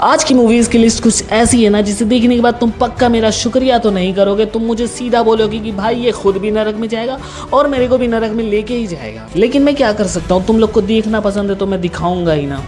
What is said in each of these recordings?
आज की मूवीज की लिस्ट कुछ ऐसी है ना जिसे देखने के बाद तुम पक्का मेरा शुक्रिया तो नहीं करोगे, तुम मुझे सीधा बोलोगे कि भाई ये खुद भी नरक में जाएगा और मेरे को भी नरक में लेके ही जाएगा। लेकिन मैं क्या कर सकता हूँ, तुम लोग को देखना पसंद है तो मैं दिखाऊंगा ही ना,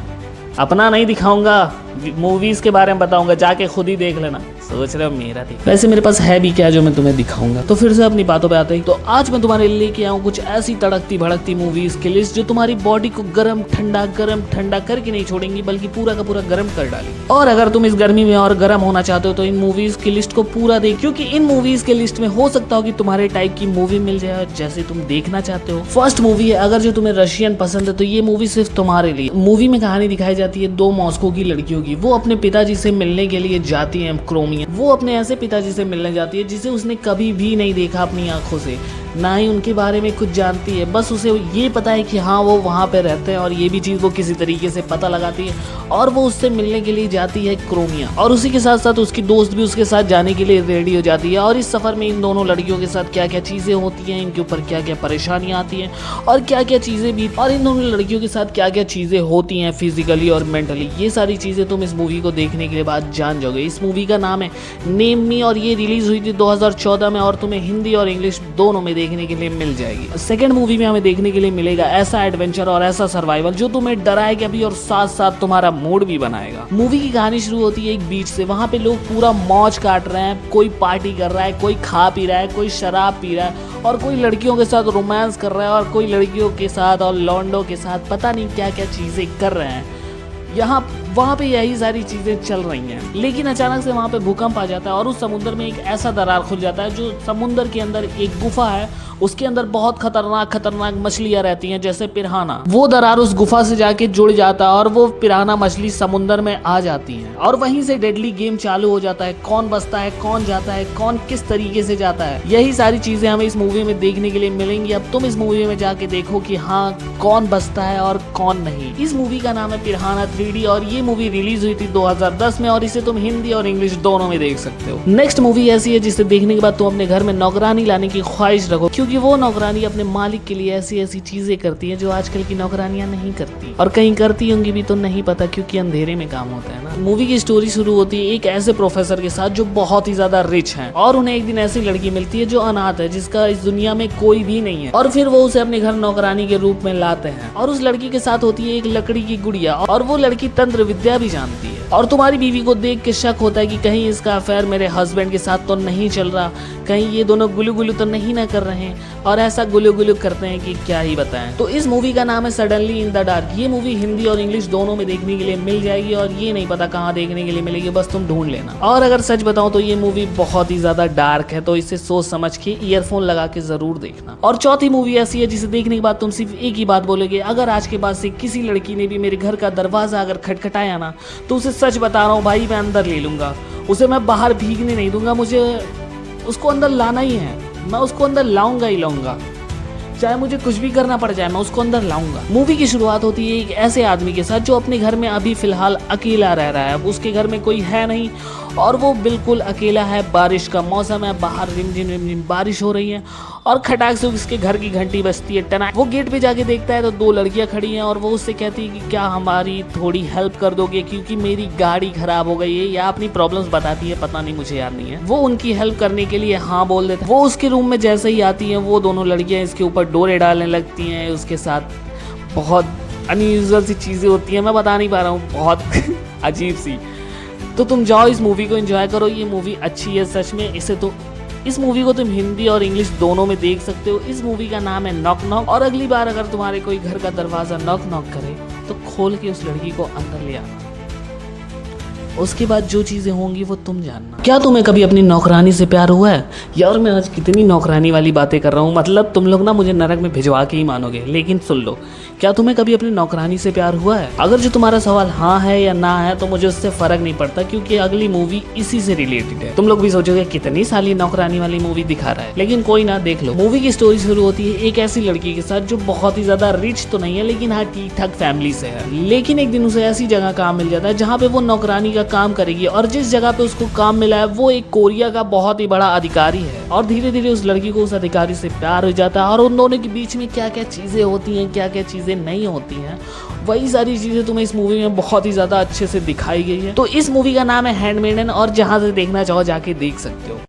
अपना नहीं दिखाऊंगा, मूवीज के बारे में बताऊंगा, जाके खुद ही देख लेना। सोच रहे हो मेरा देख, वैसे मेरे पास है भी क्या जो मैं तुम्हें दिखाऊंगा। तो फिर से अपनी बातों पे आते ही, तो आज मैं तुम्हारे लिए लेके आऊँ कुछ ऐसी तड़कती भड़कती मूवीज की लिस्ट जो तुम्हारी बॉडी को गरम ठंडा करके नहीं छोड़ेंगी बल्कि पूरा का पूरा गर्म कर डालेंगी। और अगर तुम इस गर्मी में और गर्म होना चाहते हो तो इन मूवीज की लिस्ट को पूरा देख, क्योंकि इन मूवीज के लिस्ट में हो सकता हो कि तुम्हारे टाइप की मूवी मिल जाए जैसे तुम देखना चाहते हो। फर्स्ट मूवी है, अगर जो तुम्हें रशियन पसंद है तो ये मूवी सिर्फ तुम्हारे लिए। मूवी में कहानी दिखाई जाती है दो मॉस्को की लड़कियों की। वो अपने पिताजी से मिलने के लिए जाती है क्रोमिया। वो अपने ऐसे पिताजी से मिलने जाती है जिसे उसने कभी भी नहीं देखा अपनी आंखों से, ना ही उनके बारे में कुछ जानती है। बस उसे ये पता है कि हाँ वो वहाँ पे रहते हैं, और ये भी चीज़ वो किसी तरीके से पता लगाती है और वो उससे मिलने के लिए जाती है क्रोमिया। और उसी के साथ साथ उसकी दोस्त भी उसके साथ जाने के लिए रेडी हो जाती है। और इस सफ़र में इन दोनों लड़कियों के साथ क्या क्या चीज़ें होती हैं, इनके ऊपर क्या क्या परेशानियाँ आती हैं और क्या क्या चीज़ें भी, और इन दोनों लड़कियों के साथ क्या क्या चीज़ें होती हैं फिजिकली और मेंटली, ये सारी चीज़ें तुम इस मूवी को देखने के बाद जान जाओगे। इस मूवी का नाम है नेम मी और ये रिलीज हुई थी 2014 में और तुम्हें हिंदी और इंग्लिश दोनों में देखने के लिए मिल जाएगी। सेकंड मूवी में हमें देखने के लिए मिलेगा ऐसा एडवेंचर और ऐसा सर्वाइवल जो तुम्हें डराएगा भी और साथ साथ तुम्हारा मूड भी बनाएगा। मूवी की कहानी शुरू होती है एक बीच से, वहाँ पे लोग पूरा मौज काट रहे हैं, कोई पार्टी कर रहा है, कोई खा पी रहा है, कोई शराब पी रहा है और कोई लड़कियों के साथ रोमांस कर रहा है और कोई लड़कियों के साथ और लॉन्डो के साथ पता नहीं क्या क्या चीजें कर रहे हैं। वहाँ पे यही सारी चीज़ें चल रही हैं, लेकिन अचानक से वहाँ पे भूकंप आ जाता है और उस समुद्र में एक ऐसा दरार खुल जाता है जो समुद्र के अंदर एक गुफा है, उसके अंदर बहुत खतरनाक मछलियाँ रहती हैं जैसे पिराना। वो दरार उस गुफा से जाके जुड़ जाता है और वो पिराना मछली समुद्र में आ जाती है और वहीं से डेडली गेम चालू हो जाता है। कौन बचता है, कौन जाता है, कौन किस तरीके से जाता है, यही सारी चीजें हमें इस मूवी में देखने के लिए मिलेंगी। अब तुम इस मूवी में जाके देखो कि हाँ कौन बचता है और कौन नहीं। इस मूवी का नाम है पिराना 3D और ये मूवी रिलीज हुई थी 2010 में और इसे तुम हिंदी और इंग्लिश दोनों में देख सकते हो। नेक्स्ट मूवी ऐसी है जिसे देखने के बाद तुम अपने घर में नौकरानी लाने की ख्वाहिश रखो, क्योंकि वो नौकरानी अपने मालिक के लिए ऐसी ऐसी चीजें करती है जो आजकल की नौकरानियां नहीं करती, और कहीं करती होंगी भी तो नहीं पता क्योंकि अंधेरे में काम होता है ना। मूवी की स्टोरी शुरू होती है एक ऐसे प्रोफेसर के साथ जो बहुत ही ज्यादा रिच हैं और उन्हें एक दिन ऐसी लड़की मिलती है जो अनाथ है, जिसका इस दुनिया में कोई भी नहीं है, और फिर वो उसे अपने घर नौकरानी के रूप में लाते हैं। और उस लड़की के साथ होती है एक लकड़ी की गुड़िया और वो लड़की तंत्र विद्या भी जानती है। और तुम्हारी बीवी को देख के शक होता है कि कहीं इसका अफेयर मेरे हस्बैंड के साथ तो नहीं चल रहा, कहीं ये दोनों गुलू गुलू तो नहीं ना कर रहे हैं, और ऐसा गुलू गुलू करते हैं कि क्या ही बताएं। तो इस मूवी का नाम है सडनली इन द डार्क। ये मूवी हिंदी और इंग्लिश दोनों में देखने के लिए मिल जाएगी और ये नहीं पता कहाँ देखने के लिए मिलेगी, बस तुम ढूंढ लेना। और अगर सच बताऊं तो ये मूवी बहुत ही ज्यादा डार्क है, तो इसे सोच समझ के ईयरफोन लगा के जरूर देखना। और चौथी मूवी ऐसी है जिसे देखने के बाद तुम सिर्फ एक ही बात बोलोगे, अगर आज के बाद से किसी लड़की ने भी मेरे घर का दरवाजा अगर खटखटाया ना तो उसे सच बता रहा हूँ भाई मैं अंदर ले लूंगा, उसे मैं बाहर भीगने नहीं दूंगा, मुझे उसको अंदर लाना ही है, मैं उसको अंदर लाऊंगा ही लाऊंगा, चाहे मुझे कुछ भी करना पड़ जाए मैं उसको अंदर लाऊंगा। मूवी की शुरुआत होती है एक ऐसे आदमी के साथ जो अपने घर में अभी फिलहाल अकेला रह रहा है। अब उसके घर में कोई है नहीं और वो बिल्कुल अकेला है। बारिश का मौसम है, बाहर रिमझिम बारिश हो रही है और खटाक से उसके घर की घंटी बजती है टना। वो गेट पे जाके देखता है तो दो लड़कियां खड़ी हैं और वो उससे कहती है कि क्या हमारी थोड़ी हेल्प कर दोगे क्योंकि मेरी गाड़ी खराब हो गई है, या अपनी प्रॉब्लम्स बताती है, पता नहीं मुझे याद नहीं है। वो उनकी हेल्प करने के लिए हाँ बोल देते। वो उसके रूम में जैसे ही आती है वो दोनों लड़कियां इसके ऊपर डोरे डालने लगती हैं। उसके साथ बहुत अनयूजुअल सी चीजें होती हैं, मैं बता नहीं पा रहा हूँ, बहुत अजीब सी। तो तुम जाओ इस मूवी को एंजॉय करो, ये मूवी अच्छी है सच में। इस मूवी को तुम हिंदी और इंग्लिश दोनों में देख सकते हो। इस मूवी का नाम है नॉक नॉक, और अगली बार अगर तुम्हारे कोई घर का दरवाजा नॉक नॉक करे तो खोल के उस लड़की को अंदर ले आना। उसके बाद जो चीजें होंगी वो तुम जानना। क्या तुम्हें कभी अपनी नौकरानी से प्यार हुआ है? यार मैं आज कितनी नौकरानी वाली बातें कर रहा हूँ, मतलब तुम लोग ना मुझे नरक में भिजवा के ही मानोगे। लेकिन सुन लो, क्या तुम्हें कभी अपनी नौकरानी से प्यार हुआ है? अगर जो तुम्हारा सवाल हाँ है या ना है तो मुझे उससे फर्क नहीं पड़ता, क्योंकि अगली मूवी इसी से रिलेटेड है। तुम लोग भी सोचोगे कितनी साली नौकरानी वाली मूवी दिखा रहा है, लेकिन कोई ना, देख लो। मूवी की स्टोरी शुरू होती है एक ऐसी लड़की के साथ जो बहुत ही ज्यादा रिच तो नहीं है, लेकिन हाँ ठीक ठाक फैमिली से है। लेकिन एक दिन उसे ऐसी जगह काम मिल जाता है जहाँ पे वो नौकरानी का जगह काम करेगी और जिस जगह पे उसको काम मिला है वो एक कोरिया का बहुत ही बड़ा अधिकारी है और धीरे धीरे उस लड़की को उस अधिकारी से प्यार हो जाता है और उन दोनों के बीच में क्या क्या चीज़ें होती हैं, क्या क्या चीज़ें नहीं होती हैं, वही सारी चीज़ें तुम्हें इस मूवी में बहुत ही ज़्यादा अच्छे से दिखाई गई है। तो इस मूवी का नाम है हैंडमेडन और जहाँ से देखना चाहो जाके देख सकते हो।